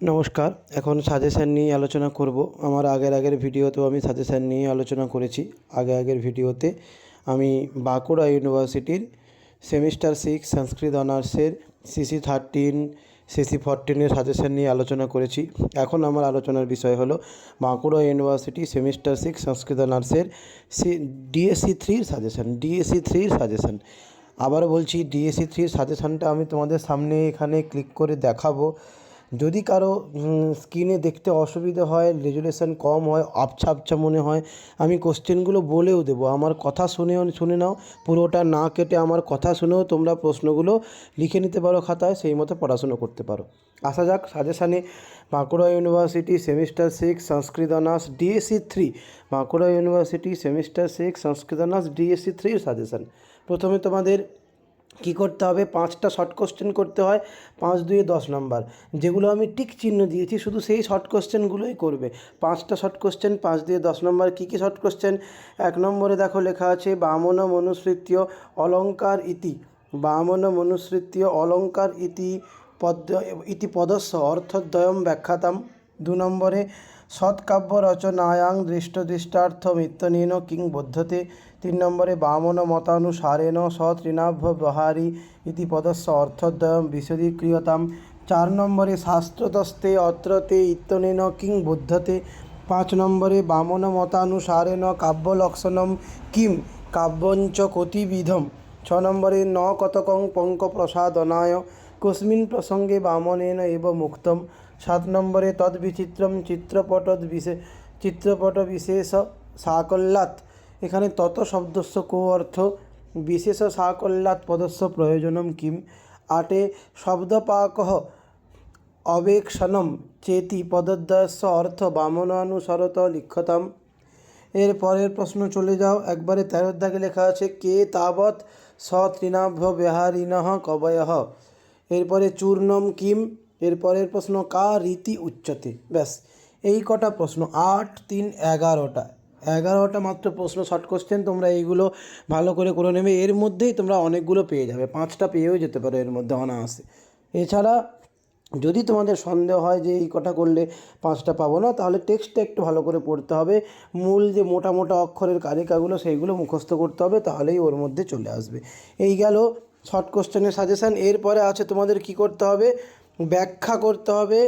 নমস্কার। এখন সাজেশান নিয়ে আলোচনা করব। আমার আগের ভিডিওতেও আমি সাজেশান নিয়ে আলোচনা করেছি। আগের ভিডিওতে আমি বাঁকুড়া ইউনিভার্সিটির সেমিস্টার 6 সংস্কৃত অনার্সের সিসি 13 সিসি 14 সাজেশান নিয়ে আলোচনা করেছি। এখন আমার আলোচনার বিষয় হলো বাঁকুড়া ইউনিভার্সিটি সেমিস্টার 6 সংস্কৃত অনার্সের ডিএসসি 3 সাজেশান। আবারও বলছি, ডিএসসি 3 সাজেশানটা আমি তোমাদের সামনে এখানে ক্লিক করে দেখাবো। যদি কারো স্ক্রিনে দেখতে অসুবিধা হয়, রেজুলেশন কম হয়, আবছা আবছা মনে হয়, আমি কোশ্চেনগুলো বলেও দেবো। আমার কথা শুনে নাও, পুরোটা না কেটে আমার কথা শুনেও তোমরা প্রশ্নগুলো লিখে নিতে পারো খাতায়, সেই মতো পড়াশুনো করতে পারো। আসা যাক সাজেশানে। Bankura university semester 6 Sanskrit honours DSC 3, Bankura university semester 6 Sanskrit honours DSC 3 suggestion. প্রথমে তোমাদের কী করতে হবে, 5টা শর্ট কোশ্চেন করতে হয়, 5 দুয়ে 10 নম্বর। যেগুলো আমি টিক চিহ্ন দিয়েছি শুধু সেই শর্ট কোশ্চেনগুলোই করবে। 5টা শর্ট কোশ্চেন, 5 দিয়ে 10 নম্বর। কী কী শর্ট কোশ্চেন? 1 নম্বরে দেখো লেখা আছে বামন মনুস্মৃত্য অলঙ্কার ইতি। বামন মনুস্মৃত্য অলঙ্কার ইতি পদস্য অর্থদ্বয়ম ব্যাখ্যাতাম। 2 নম্বরে সৎকাব্য রচনায়াং দৃষ্টার্থমিত্যনেন কিং বধ্যতে। 3 নম্বরে বামন মতানুসারেণ সতৃণাভ্য বহারি ইতি পদস্য অর্থদ্বয়ম বিশদীক্রিয়তাম। 4 নম্বরে শাস্ত্রতস্তে অত্রতে ইত্যনেন কিং বুধ্যতে। 5 নম্বরে বামন মতানুসারেণ কাব্যলক্ষণম কিং কাব্যঞ্চ কতিবিধম। 6 নম্বরে ন কতকং পঙ্কপ্রসাদনায় কস্মিন প্রসঙ্গে বামনেন এব মুক্তম। 7 নম্বরে তদ্বিচিত্রম চিত্রপট বিশেষ সাকল্যাৎ। এখানে তত শব্দস্য কো অর্থ বিশেষ সাকল্যাৎ পদস্য প্রয়োজনম কিম। 8 শব্দপাকঃ অবেক্ষণম চেতি পদদ্বয়স্য অর্থ বামনানুসরত লিখ্যতাম। এর পরের প্রশ্ন চলে যাও একবারে 13 দাগে লেখা আছে কে তাবৎ সতৃণাভ্য বিহারিণঃ কবয়ঃ। এরপরে চূর্ণম কিম। এরপরের প্রশ্ন কা রীতি উচ্যতে। ব্যাস, এই কটা প্রশ্ন। 8, 3, 11টা মাত্র প্রশ্ন, শর্ট কোশ্চেন। তোমরা এইগুলো ভালো করে নেবে। এর মধ্যেই তোমরা অনেকগুলো পেয়ে যাবে, 5টা পেয়েও যেতে পারো এর মধ্যে অনায়াসে। এছাড়া যদি তোমাদের সন্দেহ হয় যে এই কটা করলে 5টা পাবো না, তাহলে টেক্সটটা একটু ভালো করে পড়তে হবে। মূল যে মোটা মোটা অক্ষরের কারিকাগুলো সেইগুলো মুখস্থ করতে হবে, তাহলেই ওর মধ্যে চলে আসবে। এই গেল শর্ট কোশ্চেনের সাজেশান। এরপরে আছে তোমাদের কি করতে হবে, ব্যাখ্যা করতে হবে।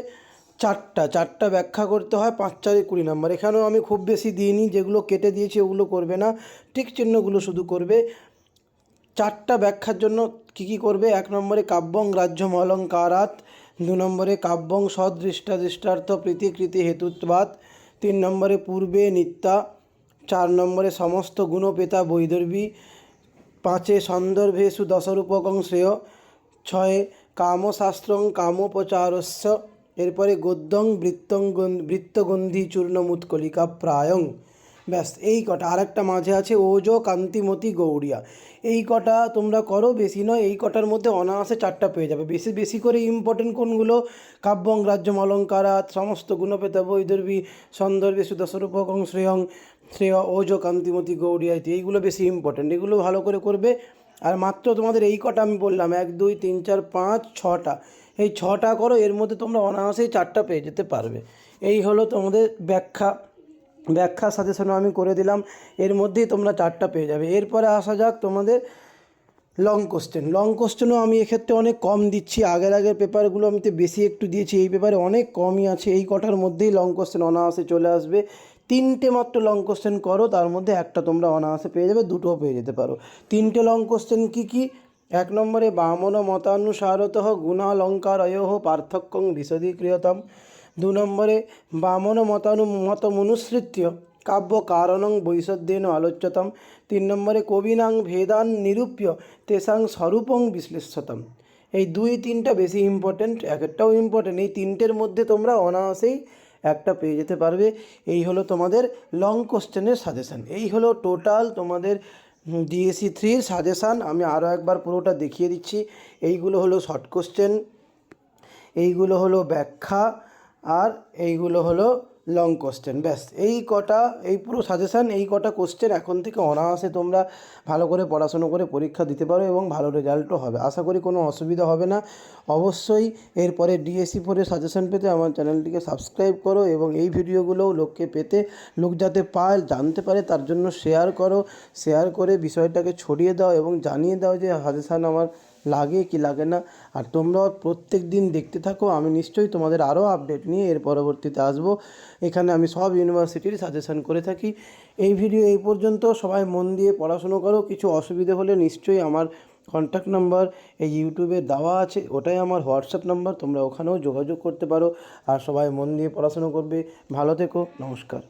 চারটা ব্যাখ্যা করতে হয়, 5 4 20 নম্বর। এখানেও আমি খুব বেশি দিইনি, যেগুলো কেটে দিয়েছি ওগুলো করবে না, ঠিক চিহ্নগুলো শুধু করবে। 4টা ব্যাখ্যার জন্য কী করবে? 1 নম্বরে কাব্যং গ্রাহ্যম অলঙ্কারাৎ। 2 নম্বরে কাব্যং সদৃষ্টার্থ প্রীতিকৃতি হেতুত্বাৎ। 3 নম্বরে পূর্বে নিত্যা। 4 নম্বরে সমস্ত গুণপেতা বৈদর্ভী। 5 সন্দর্ভেষু দশরূপকং শ্রেয়। 6 কামশাস্ত্রং কামোপচারস্য। এরপরে গদ্যং বৃত্তগন্ধি চূর্ণমুৎকলিকা প্রায়ং। ব্যাস, এই কটা। আরেকটা মাঝে আছে ওজ কান্তিমতি গৌড়িয়া। এই কটা তোমরা করো, বেশি নয়। এই কটার মধ্যে অনায়াসে 4টা পেয়ে যাবে। বেশি করে ইম্পর্টেন্ট কোনগুলো? কাব্যং গ্রাহ্যম অলঙ্কারাৎ, সমস্ত গুণপেতা বৈদর্ভী, সন্দর্ভেষু দশরূপকং শ্রেয়, ওজ কান্তিমতি গৌড়িয়া। এইগুলো বেশি ইম্পর্টেন্ট, এগুলো ভালো করে করবে। আর মাত্র তোমাদের এই কটা আমি বললাম, 1 2 3 4 5 6টা। এই 6টা করো, এর মধ্যে তোমরা অনায়াসেই 4টা পেয়ে যেতে পারবে। এই হলো তোমাদের ব্যাখ্যা সাজেশনও আমি করে দিলাম, এর মধ্যেই তোমরা 4টা পেয়ে যাবে। এরপরে আসা যাক তোমাদের লং কোশ্চেনও আমি এক্ষেত্রে অনেক কম দিচ্ছি। আগের পেপারগুলো আমি তো বেশি একটু দিয়েছি, এই পেপারে অনেক কমই আছে। এই কটার মধ্যেই লং কোশ্চেন অনায়াসে চলে আসবে। 3টে মাত্র লং কোশ্চেন করো, তার মধ্যে একটা তোমরা অনায়াসে পেয়ে যাবে, 2টোও পেয়ে যেতে পারো। 3টে লং কোশ্চেন কী? 1 নম্বরে বামন মতানুসারতঃ গুণালঙ্কারয়োঃ পার্থক্যং বিশদীক্রিয়তাম। 2 নম্বরে বামন মতমনুসৃত্য কাব্য কারণং বৈশদ্যেন আলোচ্যতাম। 3 নম্বরে কবিনাং ভেদান নিরূপ্য তেষাং স্বরূপং বিশ্লেষ্যতাম। এই 2 3টা বেশি ইম্পর্টেন্ট, একটাও ইম্পর্টেন্ট। এই 3টের মধ্যে তোমরা অনায়াসেই একটা পেয়ে যেতে পারবে। এই হলো তোমাদের লং কোশ্চেনের সাজেশান। এই হলো টোটাল তোমাদের ডিএসসি 3 সাজেশান। আমি আরও একবার পুরোটা দেখিয়ে দিচ্ছি। এইগুলো হলো শর্ট কোশ্চেন, এইগুলো হলো ব্যাখ্যা, আর এইগুলো হলো লং কোশ্চেন, ব্যাস এই কটা, এই পুরো সাজেশান, এই কটা কোশ্চেন এখন থেকে অনায়াসে তোমরা ভালো করে পড়াশুনো করে পরীক্ষা দিতে পারো এবং ভালো রেজাল্টও হবে। আশা করি কোনো অসুবিধা হবে না। অবশ্যই এরপরে ডিএসসি 4-এর সাজেশান পেতে আমার চ্যানেলটিকে সাবস্ক্রাইব করো এবং এই ভিডিওগুলোও লোককে পেতে, লোক যাতে পায়, জানতে পারে, তার জন্য শেয়ার করো। শেয়ার করে বিষয়টাকে ছড়িয়ে দাও এবং জানিয়ে দাও যে সাজেশান আমার লাগে কি লাগে না। আর তোমরাও প্রত্যেক দিন দেখতে থাকো, আমি নিশ্চয়ই তোমাদের আরও আপডেট নিয়ে এর পরবর্তীতে আসবো। এখানে আমি সব ইউনিভার্সিটির সাজেশান করে থাকি। এই ভিডিও এই পর্যন্ত, সবাই মন দিয়ে পড়াশুনো করো। কিছু অসুবিধে হলে নিশ্চয়ই আমার কন্ট্যাক্ট নাম্বার এই ইউটিউবে দেওয়া আছে, ওটাই আমার হোয়াটসঅ্যাপ নাম্বার, তোমরা ওখানেও যোগাযোগ করতে পারো। আর সবাই মন দিয়ে পড়াশুনো করবে। ভালো থেকো, নমস্কার।